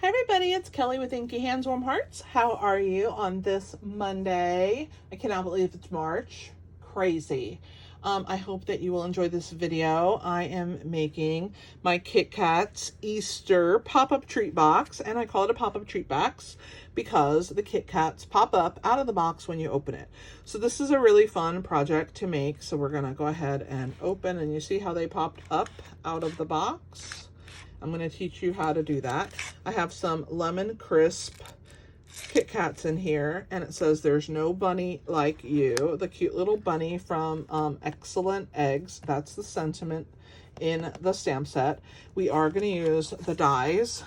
Hi everybody, it's Kelly with Inky Hands Warm Hearts. How are you on this Monday? I cannot believe it's March. Crazy. I hope that you will enjoy this video. I am making my Kit Kat's Easter pop-up treat box, and I call it a pop-up treat box because the Kit Kats pop up out of the box when you open it. So this is a really fun project to make. So we're gonna go ahead and open, and you see how they popped up out of the box? I'm going to teach you how to do that. I have some lemon crisp Kit Kats in here, and it says there's no bunny like you. The cute little bunny from Excellent Eggs. That's the sentiment in the stamp set. We are going to use the dies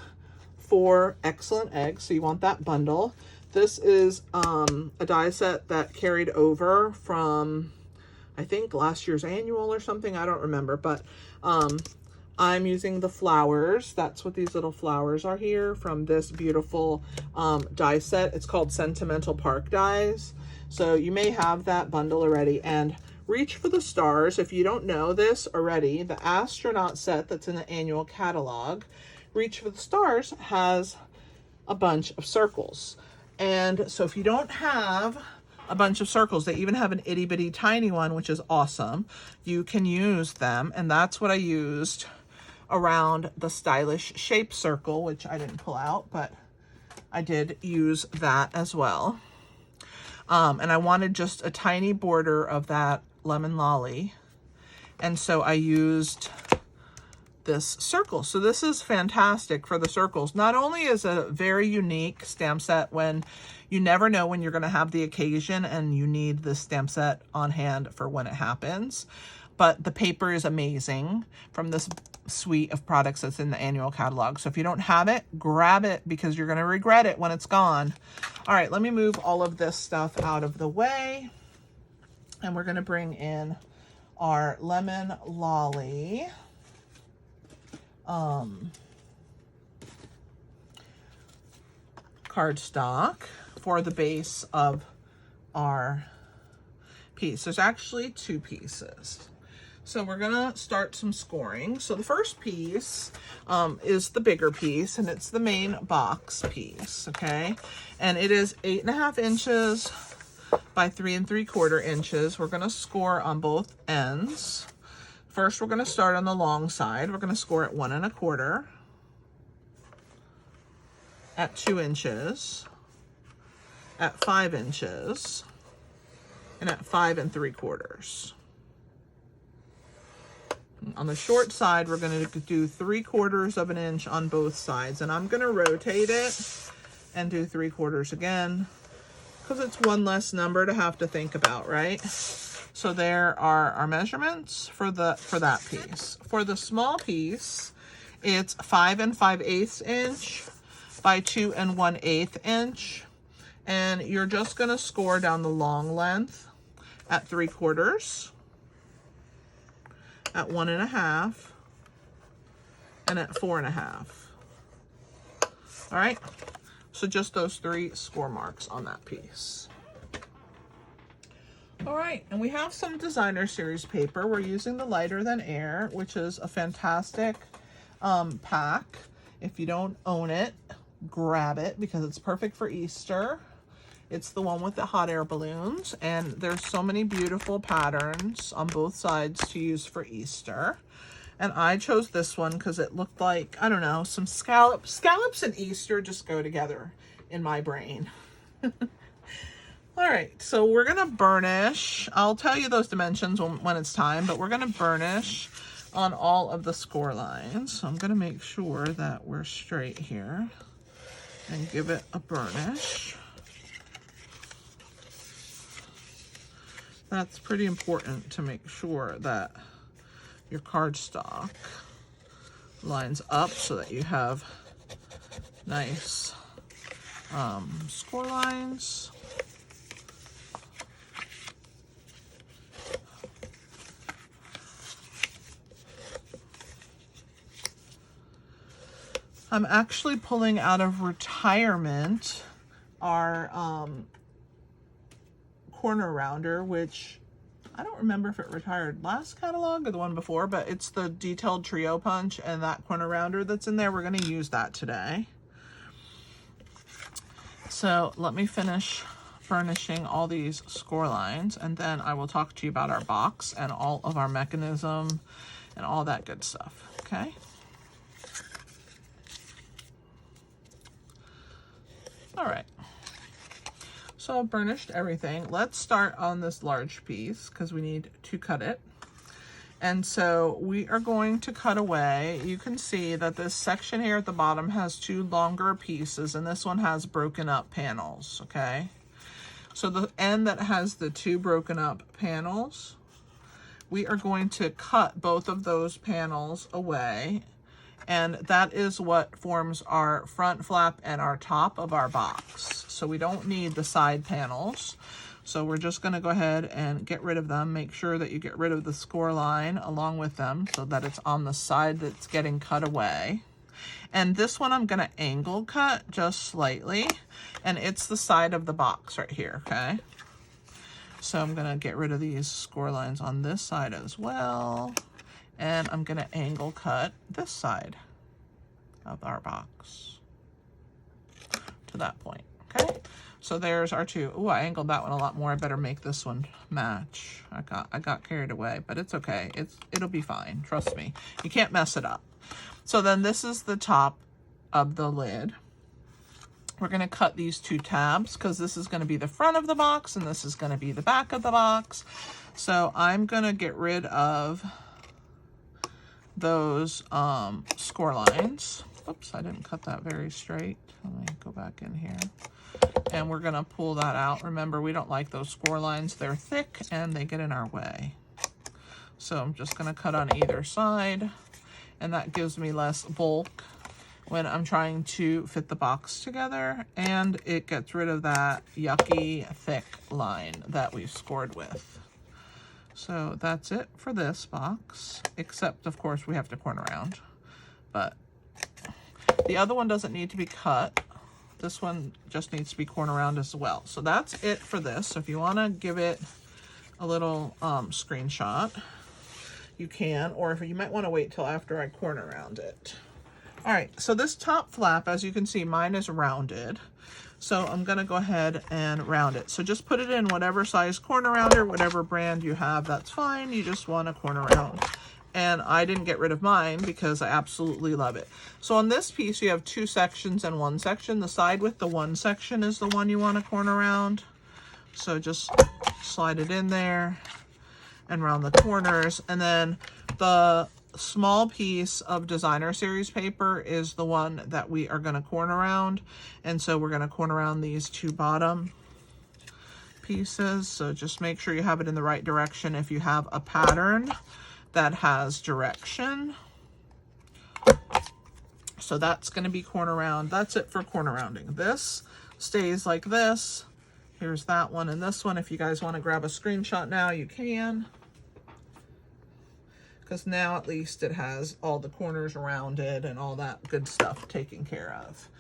for Excellent Eggs, so you want that bundle. This is a die set that carried over from, I think, last year's annual or something. I don't remember, but I'm using the flowers. That's what these little flowers are here from this beautiful die set. It's called Sentimental Park Dies. So you may have that bundle already. And reach for the stars. If you don't know this already, the astronaut set that's in the annual catalog, Reach for the Stars, has a bunch of circles. And so if you don't have a bunch of circles, they even have an itty bitty tiny one, which is awesome. You can use them. And that's what I used around the stylish shape circle, which I didn't pull out, but I did use that as well. And I wanted just a tiny border of that lemon lolly. And so I used this circle. So this is fantastic for the circles. Not only is it a very unique stamp set when you never know when you're going to have the occasion and you need this stamp set on hand for when it happens, but the paper is amazing from this suite of products that's in the annual catalog. So if you don't have it, grab it because you're going to regret it when it's gone. All right, let me move all of this stuff out of the way. And we're going to bring in our lemon lolly. Cardstock for the base of our piece. There's actually two pieces. So we're gonna start some scoring. So the first piece is the bigger piece, and it's the main box piece, okay? And it is 8.5 inches by 3 3/4 inches. We're gonna score on both ends. First, we're gonna start on the long side. We're gonna score at 1 1/4, at 2 inches, at 5 inches, and at 5 3/4. On the short side, we're going to do 3/4 of an inch on both sides. And I'm going to rotate it and do 3/4 again because it's one less number to have to think about, right? So there are our measurements for that piece. For the small piece, it's 5 5/8 inch by 2 1/8 inch. And you're just going to score down the long length at 3/4. At 1 1/2, and at 4 1/2. All right, so just those 3 score marks on that piece. All right, and we have some designer series paper. We're using the Lighter Than Air, which is a fantastic pack. If you don't own it, grab it because it's perfect for Easter. It's the one with the hot air balloons, and there's so many beautiful patterns on both sides to use for Easter. And I chose this one because it looked like, I don't know, some scallops. Scallops and Easter just go together in my brain. All right, so we're gonna burnish. I'll tell you those dimensions when it's time, but we're gonna burnish on all of the score lines. So I'm gonna make sure that we're straight here and give it a burnish. That's pretty important to make sure that your cardstock lines up so that you have nice score lines. I'm actually pulling out of retirement our corner rounder, which I don't remember if it retired last catalog or the one before, but it's the detailed trio punch, and that corner rounder that's in there, we're going to use that today. So let me finish burnishing all these score lines, and then I will talk to you about our box and all of our mechanism and all that good stuff, okay? All right. So I've burnished everything. Let's start on this large piece because we need to cut it. And so we are going to cut away. You can see that this section here at the bottom has two longer pieces, and this one has broken up panels, okay? So the end that has the two broken up panels, we are going to cut both of those panels away, and that is what forms our front flap and our top of our box. So we don't need the side panels. So we're just going to go ahead and get rid of them. Make sure that you get rid of the score line along with them so that it's on the side that's getting cut away. And this one I'm going to angle cut just slightly, and it's the side of the box right here, okay? So I'm going to get rid of these score lines on this side as well, and I'm going to angle cut this side of our box to that point, okay? So there's our two. Oh, I angled that one a lot more. I better make this one match. I got carried away, but it's okay. It'll be fine. Trust me. You can't mess it up. So then this is the top of the lid. We're going to cut these two tabs because this is going to be the front of the box and this is going to be the back of the box. So I'm going to get rid of those score lines. Oops, I didn't cut that very straight. Let me go back in here. And we're going to pull that out. Remember, we don't like those score lines. They're thick and they get in our way. So I'm just going to cut on either side, and that gives me less bulk when I'm trying to fit the box together, and it gets rid of that yucky thick line that we've scored with. So that's it for this box, except of course we have to corner around, but the other one doesn't need to be cut. This one just needs to be corner around as well. So that's it for this. So if you want to give it a little screenshot, you can, or if you might want to wait till after I corner around it. All right, so this top flap, as you can see, mine is rounded. So I'm gonna go ahead and round it. So just put it in whatever size corner rounder, whatever brand you have, that's fine. You just want a corner round. And I didn't get rid of mine because I absolutely love it. So on this piece, you have two sections and one section. The side with the one section is the one you want to corner round. So just slide it in there and round the corners. And then the small piece of designer series paper is the one that we are going to corner round. And so we're going to corner around these two bottom pieces. So just make sure you have it in the right direction if you have a pattern that has direction. So that's going to be corner round. That's it for corner rounding. This stays like this. Here's that one and this one. If you guys want to grab a screenshot now, you can, because now at least it has all the corners around it and all that good stuff taken care of.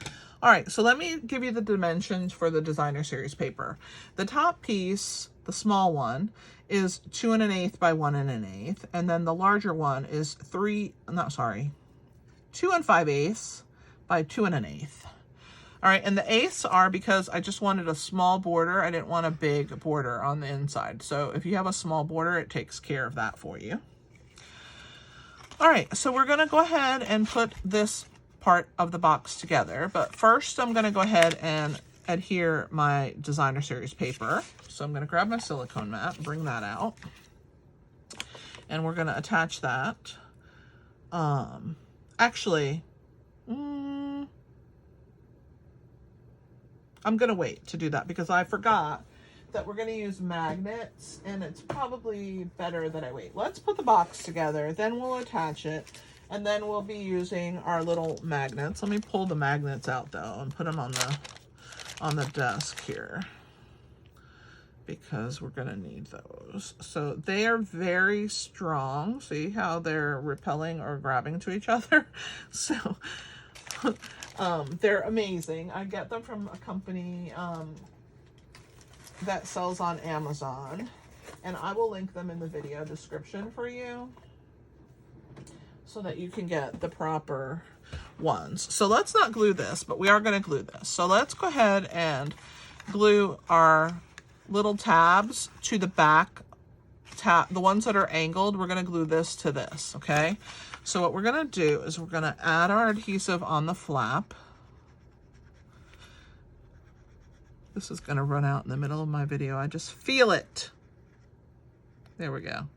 All right, so let me give you the dimensions for the designer series paper. The top piece, the small one, is 2 1/8 by 1 1/8, and then the larger one is 2 5/8 by 2 1/8. All right, and the eighths are because I just wanted a small border. I didn't want a big border on the inside. So if you have a small border, it takes care of that for you. All right, so we're gonna go ahead and put this part of the box together, but first I'm gonna go ahead and adhere my designer series paper. So I'm gonna grab my silicone mat, bring that out, and we're gonna attach that. Actually, I'm gonna wait to do that because I forgot that we're gonna use magnets, and it's probably better that I wait. Let's put the box together, then we'll attach it, and then we'll be using our little magnets. Let me pull the magnets out though and put them on the desk here, because we're gonna need those. So they are very strong. See how they're repelling or grabbing to each other? So they're amazing. I get them from a company that sells on Amazon, and I will link them in the video description for you so that you can get the proper ones. So let's not glue this, but we are going to glue this. So let's go ahead and glue our little tabs to the back tab. The ones that are angled, we're going to glue this to this, okay? So what we're going to do is we're going to add our adhesive on the flap. This is going to run out in the middle of my video. I just feel it. There we go.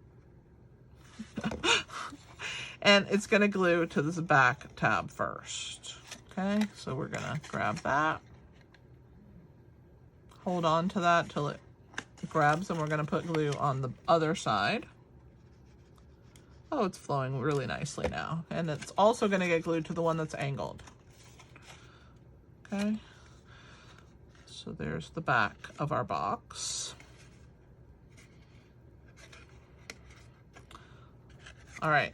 And it's going to glue to this back tab first. Okay, so we're going to grab that. Hold on to that till it grabs, and we're going to put glue on the other side. Oh, it's flowing really nicely now. And it's also going to get glued to the one that's angled. Okay. So there's the back of our box. All right,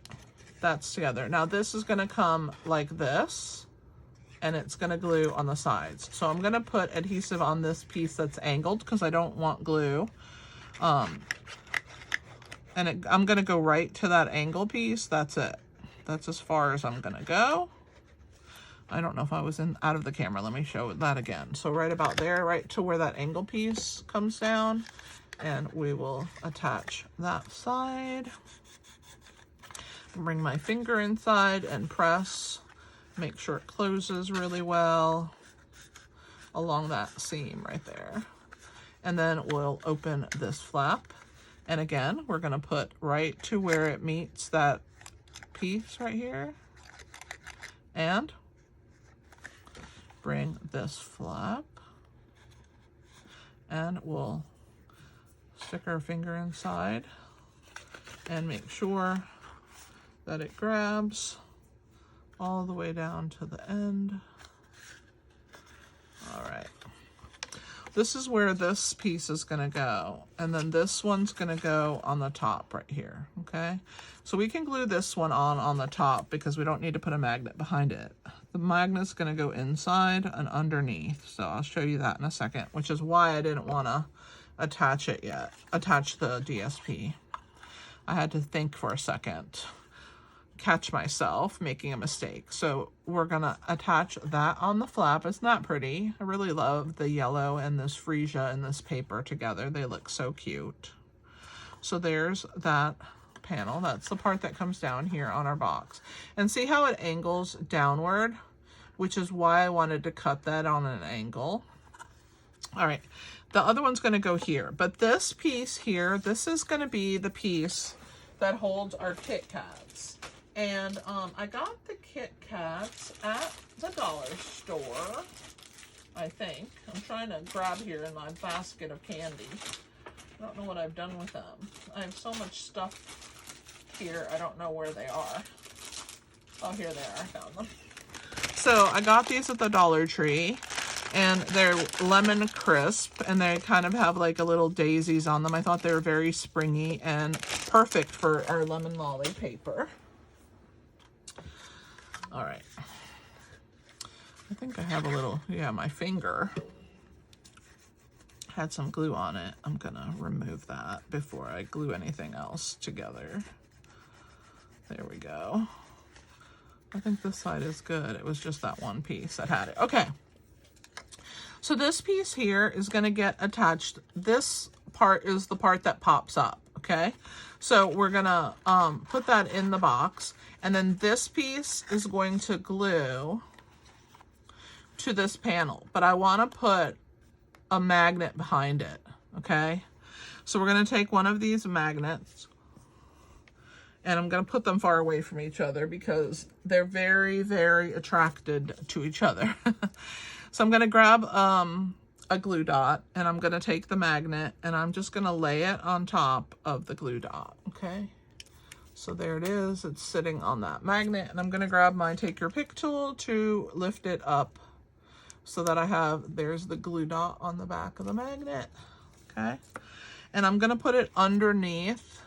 that's together. Now this is gonna come like this, and it's gonna glue on the sides. So I'm gonna put adhesive on this piece that's angled because I don't want glue. I'm gonna go right to that angle piece. That's it. That's as far as I'm gonna go. I don't know if I was out of the camera. Let me show that again. So right about there, right to where that angle piece comes down, and we will attach that side. Bring my finger inside and press. Make sure it closes really well along that seam right there. And then we'll open this flap. And again, we're gonna put right to where it meets that piece right here. And bring this flap, and we'll stick our finger inside and make sure that it grabs all the way down to the end. All right. This is where this piece is gonna go, and then this one's gonna go on the top right here, okay? So we can glue this one on the top because we don't need to put a magnet behind it. The magnet's gonna go inside and underneath, so I'll show you that in a second, which is why I didn't wanna attach it yet, attach the DSP. I had to think for a second, catch myself making a mistake. So we're gonna attach that on the flap. It's not pretty. I really love the yellow and this freesia and this paper together. They look so cute. So there's that panel. That's the part that comes down here on our box. And see how it angles downward, which is why I wanted to cut that on an angle. All right, the other one's gonna go here, but this piece here, this is gonna be the piece that holds our Kit Kats. And I got the Kit Kats at the dollar store, I think. I'm trying to grab here in my basket of candy. I don't know what I've done with them. I have so much stuff here, I don't know where they are. Oh, here they are, I found them. So I got these at the Dollar Tree, and they're lemon crisp, and they kind of have like a little daisies on them. I thought they were very springy and perfect for our lemon lolly paper. All right. I think I have a little, yeah, my finger had some glue on it. I'm gonna remove that before I glue anything else together. There we go. I think this side is good. It was just that one piece that had it. Okay. So this piece here is gonna get attached. This part is the part that pops up, okay? So we're gonna put that in the box, and then this piece is going to glue to this panel, but I wanna put a magnet behind it, okay? So we're gonna take one of these magnets, and I'm gonna put them far away from each other because they're very, very attracted to each other. So I'm gonna grab a glue dot, and I'm gonna take the magnet, and I'm just gonna lay it on top of the glue dot, okay? So there it is, it's sitting on that magnet, and I'm gonna grab my take your pick tool to lift it up so that I have, there's the glue dot on the back of the magnet, okay? And I'm gonna put it underneath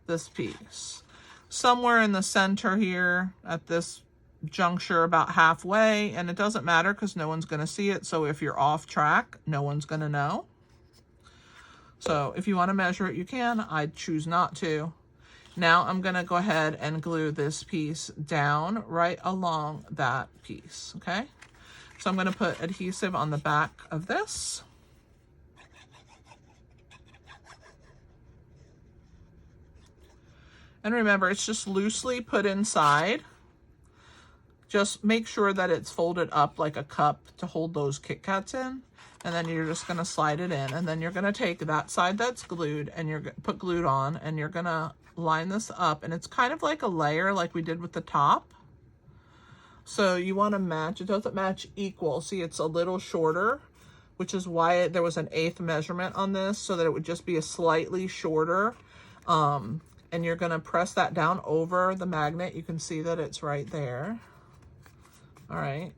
this piece. Somewhere in the center here at this juncture, about halfway, and it doesn't matter because no one's gonna see it, so if you're off track, no one's gonna know. So if you wanna measure it, you can. I choose not to. Now I'm gonna go ahead and glue this piece down right along that piece, okay? So I'm gonna put adhesive on the back of this. And remember, it's just loosely put inside. Just make sure that it's folded up like a cup to hold those Kit Kats in. And then you're just gonna slide it in. And then you're gonna take that side that's glued and you're gonna put glued on, and you're gonna line this up. And it's kind of like a layer like we did with the top. So you wanna match, it doesn't match equal. See, it's a little shorter, which is why there was an 1/8 measurement on this, so that it would just be a slightly shorter. And you're gonna press that down over the magnet. You can see that it's right there. All right.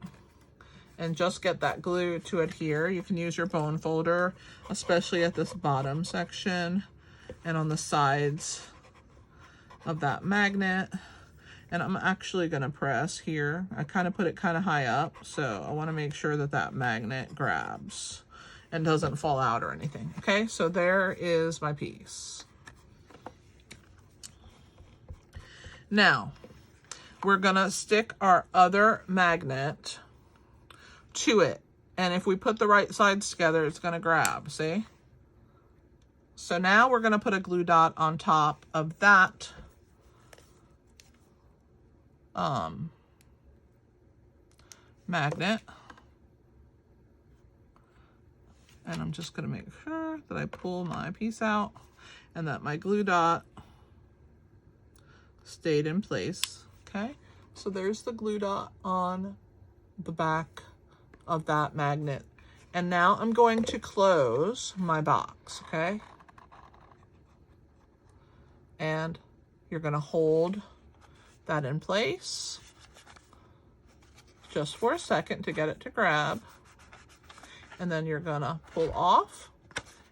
And just get that glue to adhere. You can use your bone folder, especially at this bottom section and on the sides of that magnet. And I'm actually gonna press here. I kind of put it kind of high up, so I wanna make sure that that magnet grabs and doesn't fall out or anything. Okay, so there is my piece. Now, we're gonna stick our other magnet to it. And if we put the right sides together, it's gonna grab, see? So now we're gonna put a glue dot on top of that magnet. And I'm just gonna make sure that I pull my piece out and that my glue dot stayed in place, okay? So there's the glue dot on the back of that magnet. And now I'm going to close my box, okay? And you're gonna hold that in place just for a second to get it to grab. And then you're gonna pull off,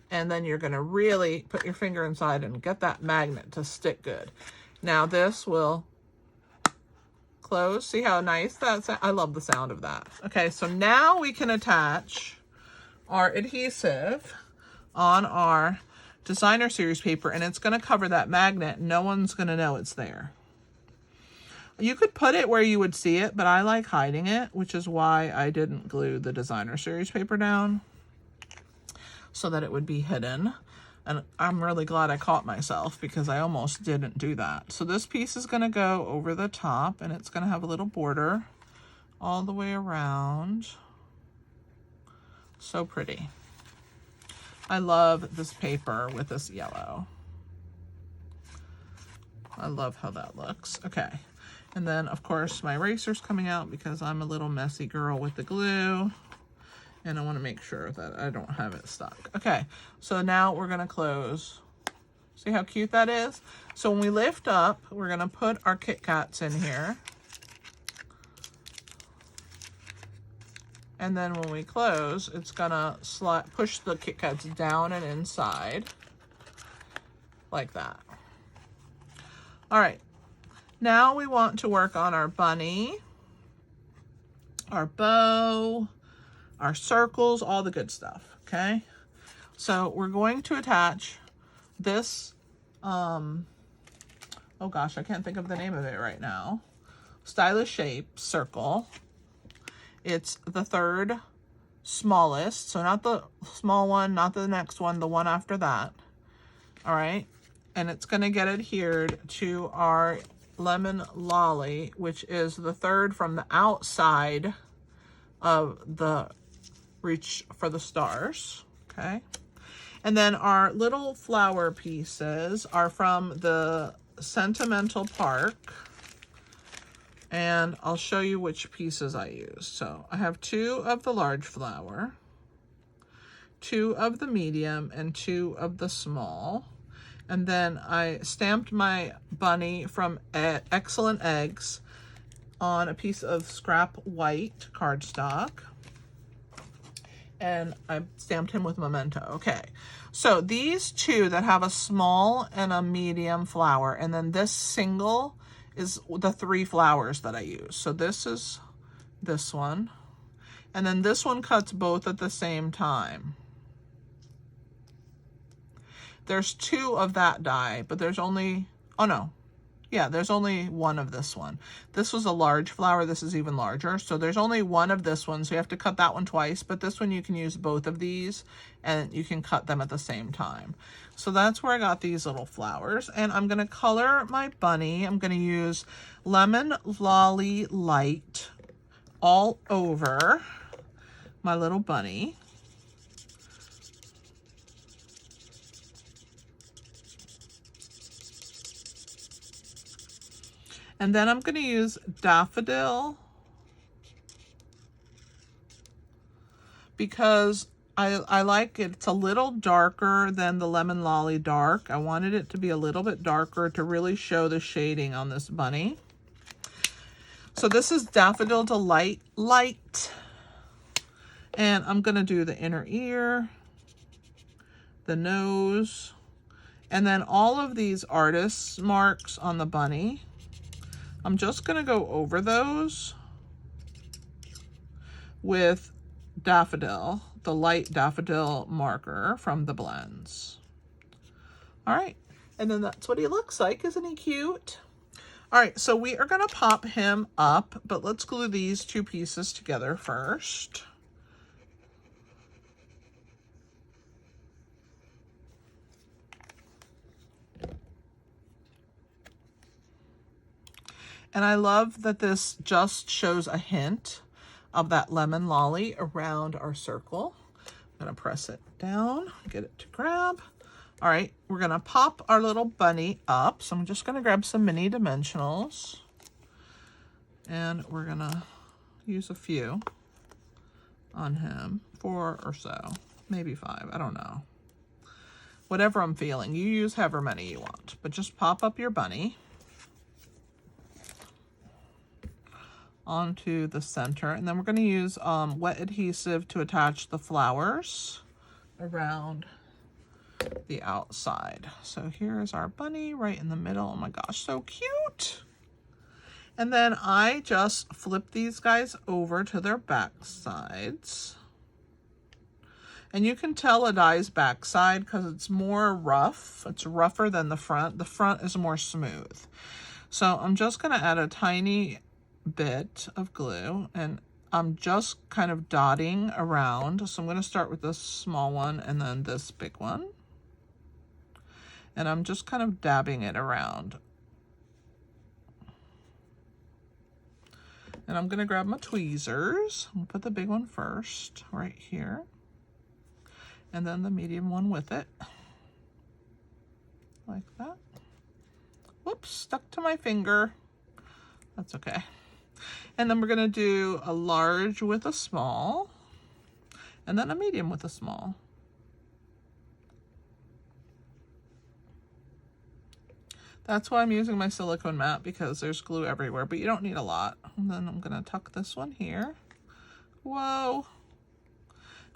and then you're gonna really put your finger inside and get that magnet to stick good. Now this will close. See how nice that's? I love the sound of that. Okay, so now we can attach our adhesive on our designer series paper, and it's gonna cover that magnet. No one's gonna know it's there. You could put it where you would see it, but I like hiding it, which is why I didn't glue the designer series paper down so that it would be hidden. And I'm really glad I caught myself because I almost didn't do that. So this piece is gonna go over the top, and it's gonna have a little border all the way around. So pretty. I love this paper with this yellow. I love how that looks. Okay. And then, of course, my eraser's coming out because I'm a little messy girl with the glue. And I want to make sure that I don't have it stuck. Okay, so now we're going to close. See how cute that is? So when we lift up, we're going to put our Kit Kats in here. And then when we close, it's going to push the Kit Kats down and inside. Like that. All right. Now we want to work on our bunny, our bow, our circles, all the good stuff, okay? So we're going to attach this, oh gosh, I can't think of the name of it right now. Stylish Shape circle. It's the third smallest, so not the small one, not the next one, the one after that, all right? And it's gonna get adhered to our Lemon Lolly, which is the third from the outside of the Reach for the Stars, okay? And then our little flower pieces are from the Sentimental Park, and I'll show you which pieces I use. So I have 2 of the large flower, 2 of the medium, and 2 of the small. And then I stamped my bunny from Excellent Eggs on a piece of scrap white cardstock. And I stamped him with Memento. Okay, so these 2 that have a small and a medium flower, and then this single is the 3 flowers that I use. So this is this one, and then this one cuts both at the same time. There's 2 of that die, but there's only, Oh no. Yeah, there's only one of this one. This was a large flower. This is even larger. So there's only one of this one. So you have to cut that one twice. But this one you can use both of these and you can cut them at the same time. So that's where I got these little flowers. And I'm going to color my bunny. I'm going to use Lemon Lolly Light all over my little bunny. And then I'm going to use Daffodil because I like it. It's a little darker than the Lemon Lolly Dark. I wanted it to be a little bit darker to really show the shading on this bunny. So this is Daffodil Delight Light. And I'm going to do the inner ear, the nose, and then all of these artist's marks on the bunny. I'm just going to go over those with Daffodil, the light Daffodil marker from the blends. All right, and then that's what he looks like. Isn't he cute? All right, so we are going to pop him up, but let's glue these two pieces together first. And I love that this just shows a hint of that lemon lolly around our circle. I'm gonna press it down, get it to grab. All right, we're gonna pop our little bunny up. So I'm just gonna grab some mini dimensionals and we're gonna use a few on him, 4 or so, maybe 5, I don't know. Whatever I'm feeling, you use however many you want, but just pop up your bunny onto the center, and then we're going to use wet adhesive to attach the flowers around the outside. So here is our bunny right in the middle. Oh my gosh, so cute. And then I just flip these guys over to their back sides. And you can tell a die's backside because it's more rough. It's rougher than the front. The front is more smooth. So I'm just going to add a tiny bit of glue and I'm just kind of dotting around. So I'm going to start with this small one and then this big one. And I'm just kind of dabbing it around. And I'm going to grab my tweezers. I'll put the big one first right here. And then the medium one with it. Like that. Whoops, stuck to my finger. That's okay. And then we're going to do a large with a small, and then a medium with a small. That's why I'm using my silicone mat, because there's glue everywhere, but you don't need a lot. And then I'm going to tuck this one here. Whoa.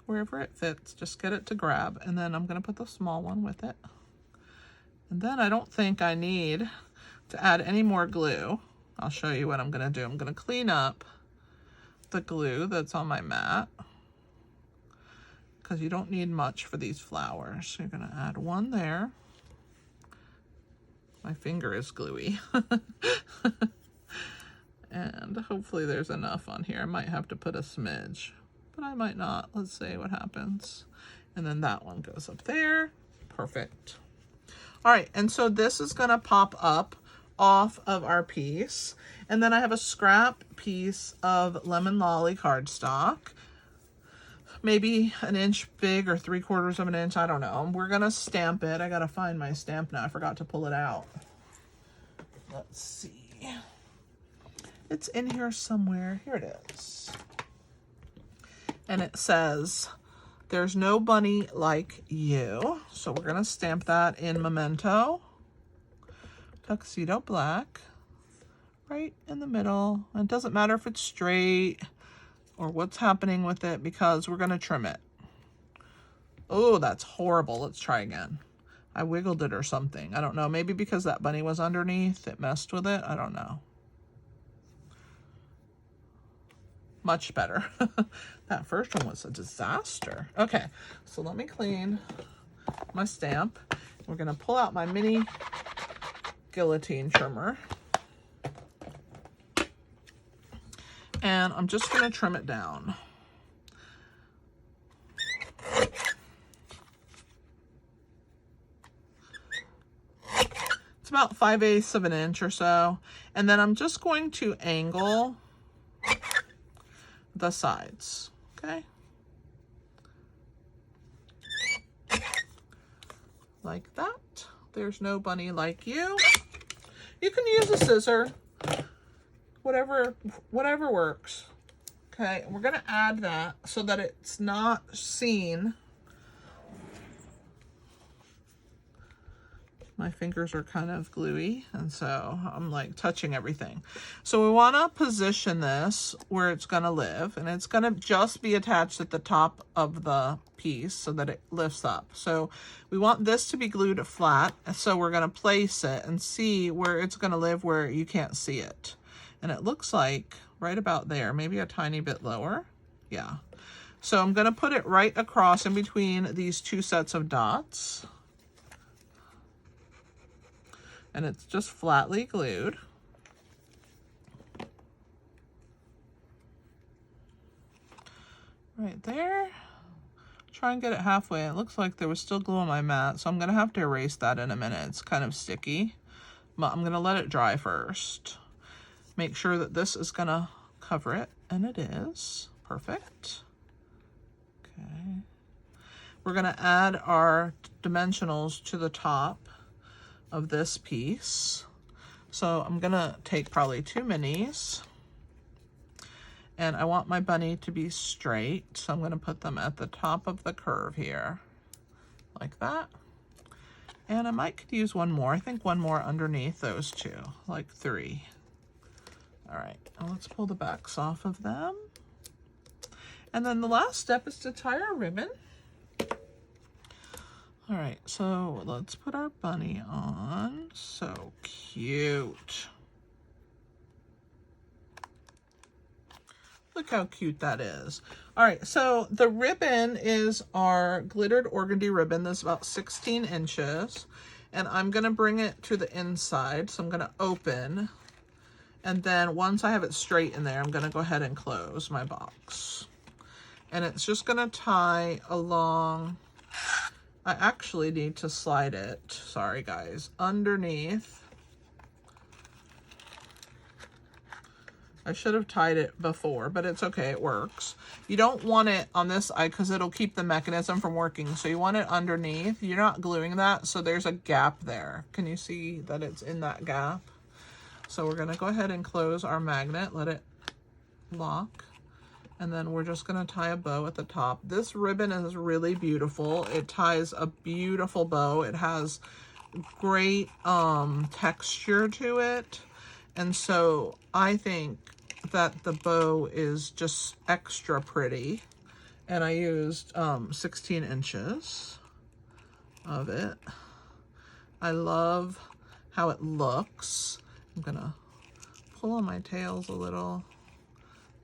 Wherever it fits, just get it to grab. And then I'm going to put the small one with it. And then I don't think I need to add any more glue. I'll show you what I'm going to do. I'm going to clean up the glue that's on my mat because you don't need much for these flowers. So you're going to add one there. My finger is gluey. And hopefully there's enough on here. I might have to put a smidge, but I might not. Let's see what happens. And then that one goes up there. Perfect. All right, and so this is going to pop up off of our piece, and then I have a scrap piece of Lemon Lolly cardstock, maybe an inch big or 3/4 of an inch, I don't know. We're gonna stamp it. I gotta find my stamp now. I forgot to pull it out. Let's see, it's in here somewhere. Here it is, and it says there's no bunny like you. So we're gonna stamp that in Memento Tuxedo Black right in the middle. And it doesn't matter if it's straight or what's happening with it because we're going to trim it. Oh, that's horrible. Let's try again. I wiggled it or something. I don't know. Maybe because that bunny was underneath, it messed with it. I don't know. Much better. That first one was a disaster. Okay, so let me clean my stamp. We're going to pull out my mini guillotine trimmer. And I'm just going to trim it down. It's about 5/8 of an inch or so. And then I'm just going to angle the sides, okay? Like that. There's no bunny like you. You can use a scissor, whatever works. Okay, we're gonna add that so that it's not seen. My fingers are kind of gluey, and so I'm like touching everything. So we want to position this where it's going to live, and it's going to just be attached at the top of the piece so that it lifts up. So we want this to be glued flat, so we're going to place it and see where it's going to live where you can't see it. And it looks like right about there, maybe a tiny bit lower. Yeah. So I'm going to put it right across in between these two sets of dots. And it's just flatly glued. Right there. Try and get it halfway. It looks like there was still glue on my mat, so I'm gonna have to erase that in a minute. It's kind of sticky, but I'm gonna let it dry first. Make sure that this is gonna cover it, and it is. Perfect. Okay. We're gonna add our dimensionals to the top of this piece. So I'm gonna take probably 2 minis, and I want my bunny to be straight, so I'm gonna put them at the top of the curve here, like that. And I might could use one more. I think one more underneath those two, like 3. All right, now let's pull the backs off of them. And then the last step is to tie our ribbon. All right, so let's put our bunny on. So cute. Look how cute that is. All right, so the ribbon is our glittered organdy ribbon. That's about 16 inches. And I'm gonna bring it to the inside. So I'm gonna open. And then once I have it straight in there, I'm gonna go ahead and close my box. And it's just gonna tie along. I actually need to slide it, sorry guys, underneath. I should have tied it before, but it's okay, it works. You don't want it on this side because it'll keep the mechanism from working. So you want it underneath. You're not gluing that, so there's a gap there. Can you see that it's in that gap? So we're gonna go ahead and close our magnet, let it lock. And then we're just gonna tie a bow at the top. This ribbon is really beautiful. It ties a beautiful bow. It has great texture to it. And so I think that the bow is just extra pretty. And I used 16 inches of it. I love how it looks. I'm gonna pull on my tails a little.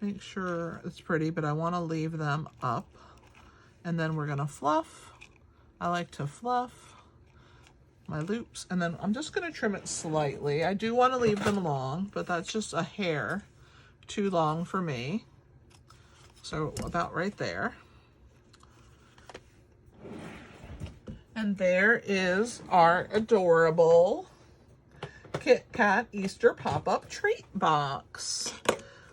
Make sure it's pretty, but I want to leave them up. And then we're gonna fluff. I like to fluff my loops, and then I'm just gonna trim it slightly. I do want to leave them long, but that's just a hair too long for me. So about right there. And there is our adorable Kit Kat Easter pop-up treat box.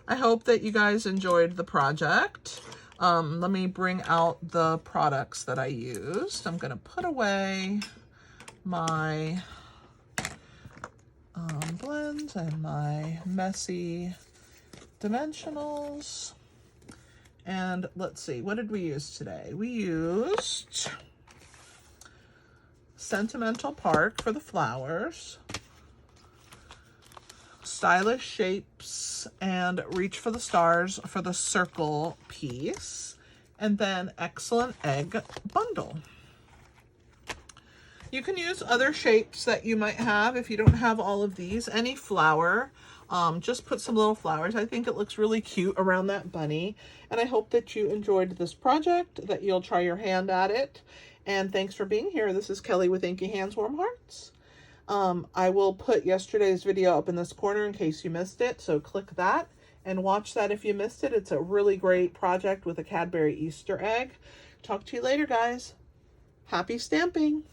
I hope that you guys enjoyed the project. Let me bring out the products that I used. I'm gonna put away my blends and my messy dimensionals. And let's see, what did we use today? We used Sentimental Park for the flowers, Stylish Shapes and Reach for the Stars for the circle piece, and then Excellent Egg Bundle. You can use other shapes that you might have if you don't have all of these. Any flower, just put some little flowers. I think it looks really cute around that bunny. And I hope that you enjoyed this project, that you'll try your hand at it. And thanks for being here. This is Kelly with Inky Hands Warm Hearts. I will put yesterday's video up in this corner in case you missed it, so click that and watch that if you missed it. It's a really great project with a Cadbury Easter egg. Talk to you later, guys. Happy stamping!